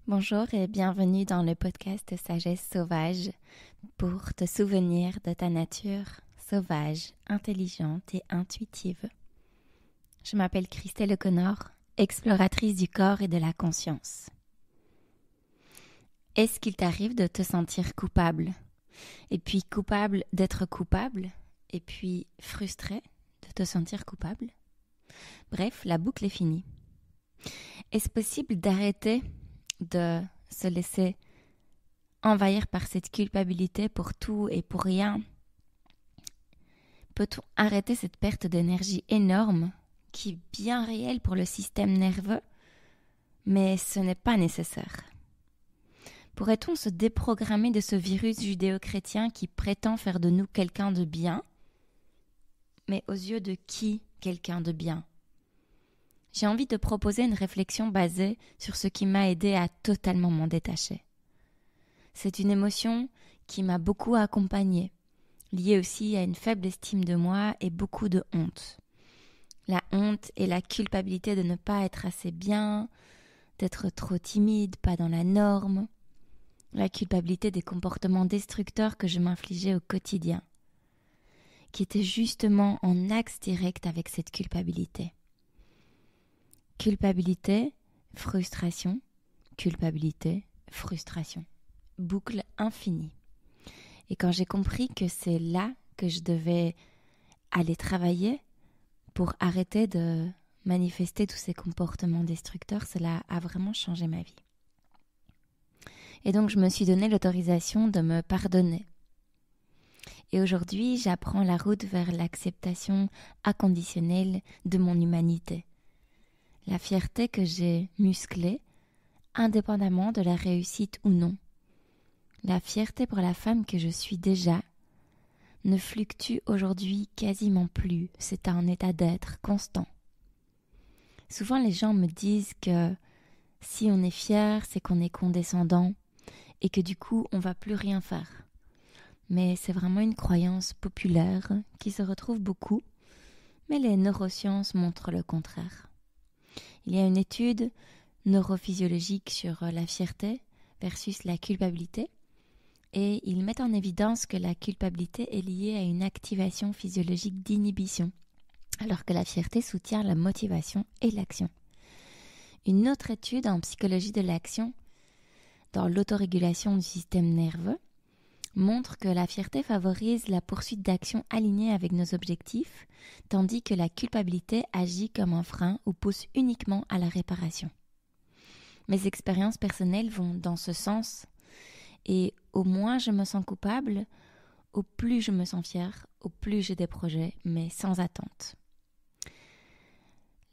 Bonjour et bienvenue dans le podcast Sagesse Sauvage pour te souvenir de ta nature sauvage, intelligente et intuitive. Je m'appelle Christelle O'Connor, exploratrice du corps et de la conscience. Est-ce qu'il t'arrive de te sentir coupable? Et puis coupable d'être coupable? Et puis frustré de te sentir coupable? Bref, la boucle est finie. Est-ce possible d'arrêter de se laisser envahir par cette culpabilité pour tout et pour rien? Peut-on arrêter cette perte d'énergie énorme qui est bien réelle pour le système nerveux, mais ce n'est pas nécessaire? Pourrait-on se déprogrammer de ce virus judéo-chrétien qui prétend faire de nous quelqu'un de bien? Mais aux yeux de qui quelqu'un de bien? J'ai envie de proposer une réflexion basée sur ce qui m'a aidé à totalement m'en détacher. C'est une émotion qui m'a beaucoup accompagnée, liée aussi à une faible estime de moi et beaucoup de honte. La honte et la culpabilité de ne pas être assez bien, d'être trop timide, pas dans la norme. La culpabilité des comportements destructeurs que je m'infligeais au quotidien, qui étaient justement en axe direct avec cette culpabilité. Culpabilité, frustration, culpabilité, frustration. Boucle infinie. Et quand j'ai compris que c'est là que je devais aller travailler pour arrêter de manifester tous ces comportements destructeurs, cela a vraiment changé ma vie. Et donc je me suis donné l'autorisation de me pardonner. Et aujourd'hui, j'apprends la route vers l'acceptation inconditionnelle de mon humanité. La fierté que j'ai musclée, indépendamment de la réussite ou non. La fierté pour la femme que je suis déjà ne fluctue aujourd'hui quasiment plus. C'est un état d'être constant. Souvent, les gens me disent que si on est fier, c'est qu'on est condescendant et que du coup, on ne va plus rien faire. Mais c'est vraiment une croyance populaire qui se retrouve beaucoup, mais les neurosciences montrent le contraire. Il y a une étude neurophysiologique sur la fierté versus la culpabilité et ils mettent en évidence que la culpabilité est liée à une activation physiologique d'inhibition, alors que la fierté soutient la motivation et l'action. Une autre étude en psychologie de l'action, dans l'autorégulation du système nerveux, montre que la fierté favorise la poursuite d'actions alignées avec nos objectifs, tandis que la culpabilité agit comme un frein ou pousse uniquement à la réparation. Mes expériences personnelles vont dans ce sens, et au moins je me sens coupable, au plus je me sens fière, au plus j'ai des projets, mais sans attente.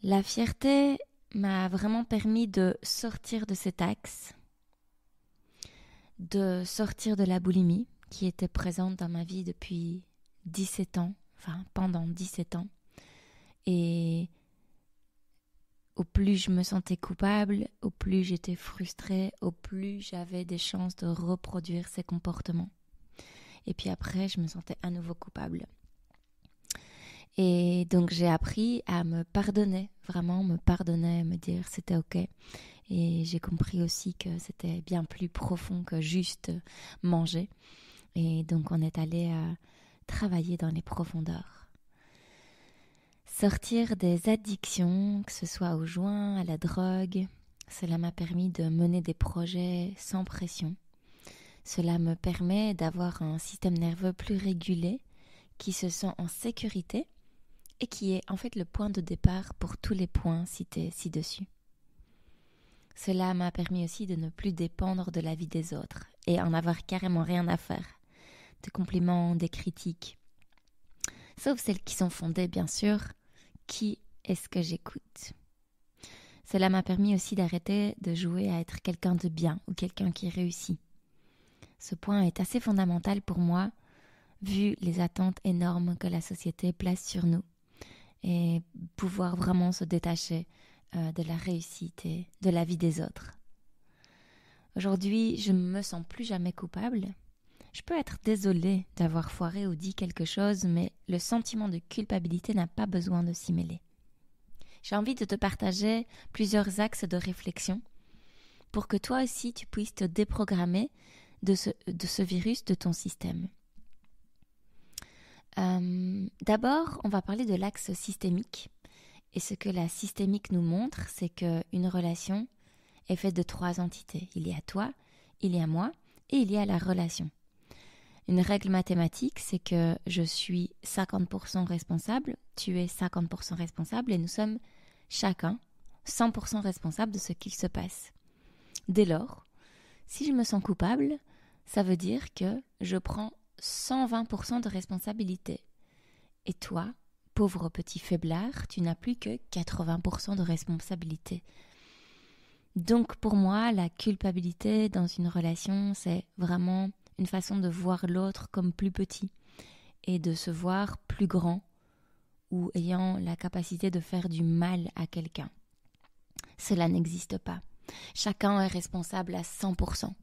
La fierté m'a vraiment permis de sortir de cet axe, de sortir de la boulimie qui était présente dans ma vie depuis 17 ans, enfin pendant 17 ans. Et au plus je me sentais coupable, au plus j'étais frustrée, au plus j'avais des chances de reproduire ces comportements. Et puis après, je me sentais à nouveau coupable. Et donc j'ai appris à me pardonner, vraiment me pardonner, me dire c'était ok. Et j'ai compris aussi que c'était bien plus profond que juste manger. Et donc on est allé travailler dans les profondeurs. Sortir des addictions, que ce soit au joint, à la drogue, cela m'a permis de mener des projets sans pression. Cela me permet d'avoir un système nerveux plus régulé, qui se sent en sécurité et qui est en fait le point de départ pour tous les points cités ci-dessus. Cela m'a permis aussi de ne plus dépendre de l'avis des autres et en avoir carrément rien à faire, des compliments, des critiques. Sauf celles qui sont fondées, bien sûr. Qui est-ce que j'écoute? Cela m'a permis aussi d'arrêter de jouer à être quelqu'un de bien ou quelqu'un qui réussit. Ce point est assez fondamental pour moi, vu les attentes énormes que la société place sur nous, et pouvoir vraiment se détacher de la réussite et de la vie des autres. Aujourd'hui, je ne me sens plus jamais coupable, Je peux être désolée d'avoir foiré ou dit quelque chose, mais le sentiment de culpabilité n'a pas besoin de s'y mêler. J'ai envie de te partager plusieurs axes de réflexion pour que toi aussi tu puisses te déprogrammer de ce virus de ton système. D'abord, on va parler de l'axe systémique. Et ce que la systémique nous montre, c'est qu'une relation est faite de 3 entités. Il y a toi, il y a moi et il y a la relation. Une règle mathématique, c'est que je suis 50% responsable, tu es 50% responsable et nous sommes chacun 100% responsable de ce qu'il se passe. Dès lors, si je me sens coupable, ça veut dire que je prends 120% de responsabilité. Et toi, pauvre petit faiblard, tu n'as plus que 80% de responsabilité. Donc pour moi, la culpabilité dans une relation, c'est vraiment une façon de voir l'autre comme plus petit et de se voir plus grand ou ayant la capacité de faire du mal à quelqu'un. Cela n'existe pas. Chacun est responsable à 100%.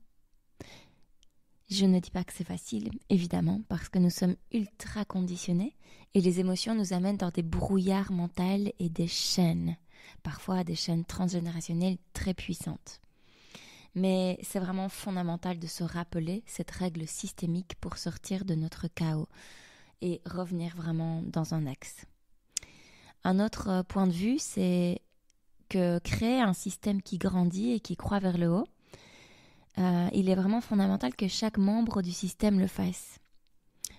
Je ne dis pas que c'est facile, évidemment, parce que nous sommes ultra conditionnés et les émotions nous amènent dans des brouillards mentaux et des chaînes, parfois des chaînes transgénérationnelles très puissantes. Mais c'est vraiment fondamental de se rappeler cette règle systémique pour sortir de notre chaos et revenir vraiment dans un axe. Un autre point de vue, c'est que créer un système qui grandit et qui croît vers le haut, il est vraiment fondamental que chaque membre du système le fasse.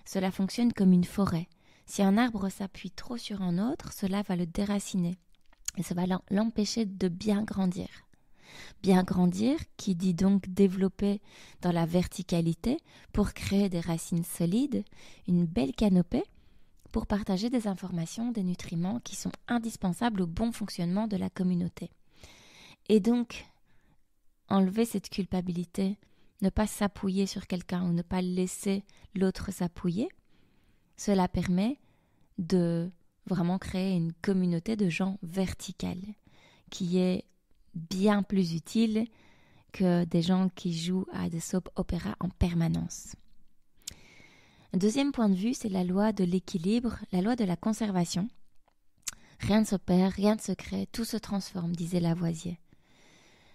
Cela fonctionne comme une forêt. Si un arbre s'appuie trop sur un autre, cela va le déraciner et ça va l'empêcher de bien grandir. Bien grandir, qui dit donc développer dans la verticalité pour créer des racines solides, une belle canopée pour partager des informations, des nutriments qui sont indispensables au bon fonctionnement de la communauté. Et donc, enlever cette culpabilité, ne pas s'appuyer sur quelqu'un ou ne pas laisser l'autre s'appuyer, cela permet de vraiment créer une communauté de gens verticales qui est bien plus utile que des gens qui jouent à des soap-opéras en permanence. Un deuxième point de vue, c'est la loi de l'équilibre, la loi de la conservation. Rien ne se perd, rien ne se crée, tout se transforme, disait Lavoisier.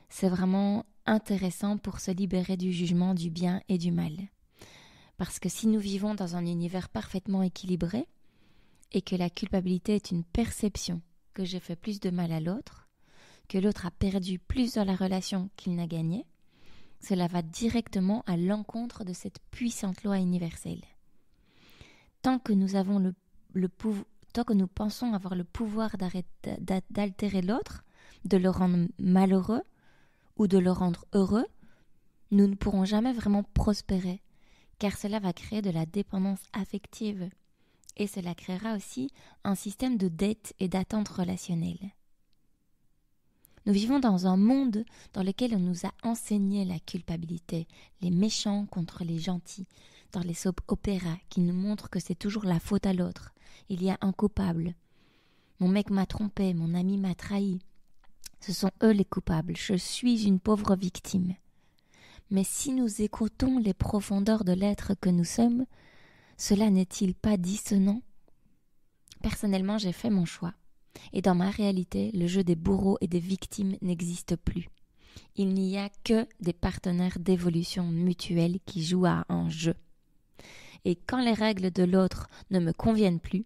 C'est vraiment intéressant pour se libérer du jugement du bien et du mal. Parce que si nous vivons dans un univers parfaitement équilibré et que la culpabilité est une perception que j'ai fait plus de mal à l'autre, que l'autre a perdu plus dans la relation qu'il n'a gagné, cela va directement à l'encontre de cette puissante loi universelle. Tant que nous pensons avoir le pouvoir d'altérer l'autre, de le rendre malheureux ou de le rendre heureux, nous ne pourrons jamais vraiment prospérer, car cela va créer de la dépendance affective et cela créera aussi un système de dette et d'attente relationnelle. Nous vivons dans un monde dans lequel on nous a enseigné la culpabilité, les méchants contre les gentils, dans les soap-opéras qui nous montrent que c'est toujours la faute à l'autre. Il y a un coupable. Mon mec m'a trompé, mon ami m'a trahi. Ce sont eux les coupables, je suis une pauvre victime. Mais si nous écoutons les profondeurs de l'être que nous sommes, cela n'est-il pas dissonant ? Personnellement, j'ai fait mon choix. Et dans ma réalité, le jeu des bourreaux et des victimes n'existe plus. Il n'y a que des partenaires d'évolution mutuelle qui jouent à un jeu. Et quand les règles de l'autre ne me conviennent plus,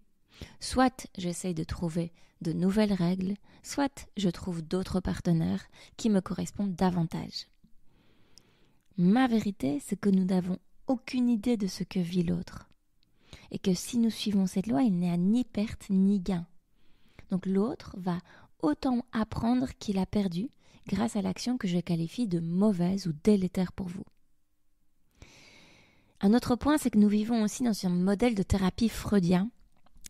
soit j'essaye de trouver de nouvelles règles, soit je trouve d'autres partenaires qui me correspondent davantage. Ma vérité, c'est que nous n'avons aucune idée de ce que vit l'autre. Et que si nous suivons cette loi, il n'y a ni perte ni gain. Donc l'autre va autant apprendre qu'il a perdu grâce à l'action que je qualifie de mauvaise ou délétère pour vous. Un autre point, c'est que nous vivons aussi dans un modèle de thérapie freudien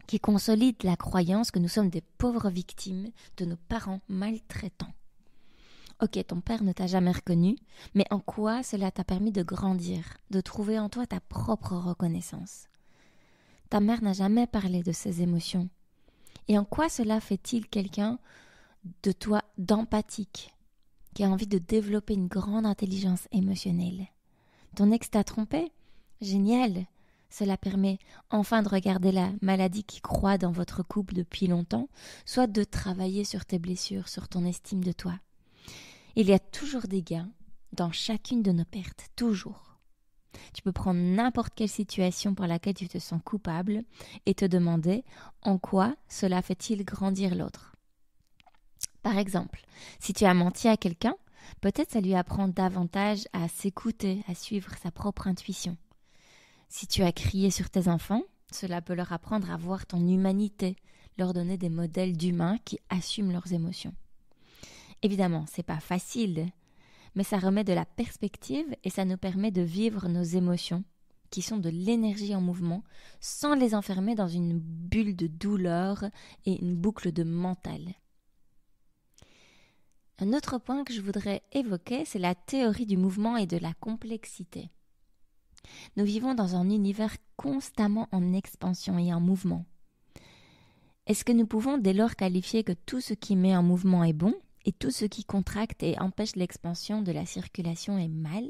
qui consolide la croyance que nous sommes des pauvres victimes de nos parents maltraitants. Ok, ton père ne t'a jamais reconnu, mais en quoi cela t'a permis de grandir, de trouver en toi ta propre reconnaissance ? Ta mère n'a jamais parlé de ses émotions. Et en quoi cela fait-il quelqu'un de toi d'empathique, qui a envie de développer une grande intelligence émotionnelle ? Ton ex t'a trompé ? Génial! Cela permet enfin de regarder la maladie qui croît dans votre couple depuis longtemps, soit de travailler sur tes blessures, sur ton estime de toi. Il y a toujours des gains dans chacune de nos pertes, toujours. Tu peux prendre n'importe quelle situation pour laquelle tu te sens coupable et te demander en quoi cela fait-il grandir l'autre. Par exemple, si tu as menti à quelqu'un, peut-être ça lui apprend davantage à s'écouter, à suivre sa propre intuition. Si tu as crié sur tes enfants, cela peut leur apprendre à voir ton humanité, leur donner des modèles d'humains qui assument leurs émotions. Évidemment, c'est pas facile, mais ça remet de la perspective et ça nous permet de vivre nos émotions, qui sont de l'énergie en mouvement, sans les enfermer dans une bulle de douleur et une boucle de mental. Un autre point que je voudrais évoquer, c'est la théorie du mouvement et de la complexité. Nous vivons dans un univers constamment en expansion et en mouvement. Est-ce que nous pouvons dès lors qualifier que tout ce qui met en mouvement est bon et tout ce qui contracte et empêche l'expansion de la circulation est mal?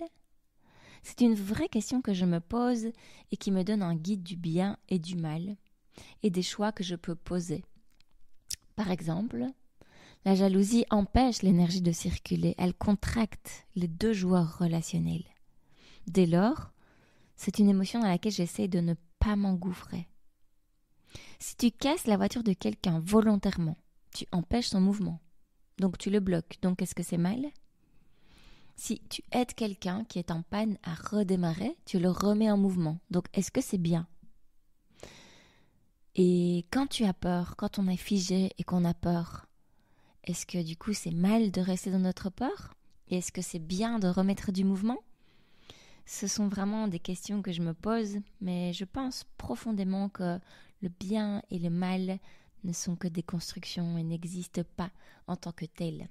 C'est une vraie question que je me pose et qui me donne un guide du bien et du mal et des choix que je peux poser. Par exemple, la jalousie empêche l'énergie de circuler, elle contracte les deux joueurs relationnels. Dès lors, c'est une émotion dans laquelle j'essaie de ne pas m'engouffrer. Si tu casses la voiture de quelqu'un volontairement, tu empêches son mouvement. Donc tu le bloques. Donc est-ce que c'est mal? Si tu aides quelqu'un qui est en panne à redémarrer, tu le remets en mouvement. Donc est-ce que c'est bien? Et quand tu as peur, quand on est figé et qu'on a peur, est-ce que du coup c'est mal de rester dans notre peur? Et est-ce que c'est bien de remettre du mouvement? Ce sont vraiment des questions que je me pose, mais je pense profondément que le bien et le mal ne sont que des constructions et n'existent pas en tant que telles.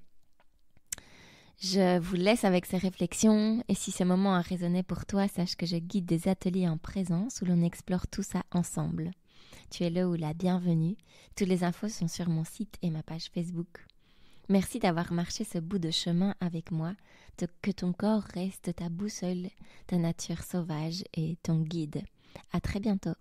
Je vous laisse avec ces réflexions et si ce moment a résonné pour toi, sache que je guide des ateliers en présence où l'on explore tout ça ensemble. Tu es le ou la bienvenue. Toutes les infos sont sur mon site et ma page Facebook. Merci d'avoir marché ce bout de chemin avec moi, que ton corps reste ta boussole, ta nature sauvage et ton guide. À très bientôt.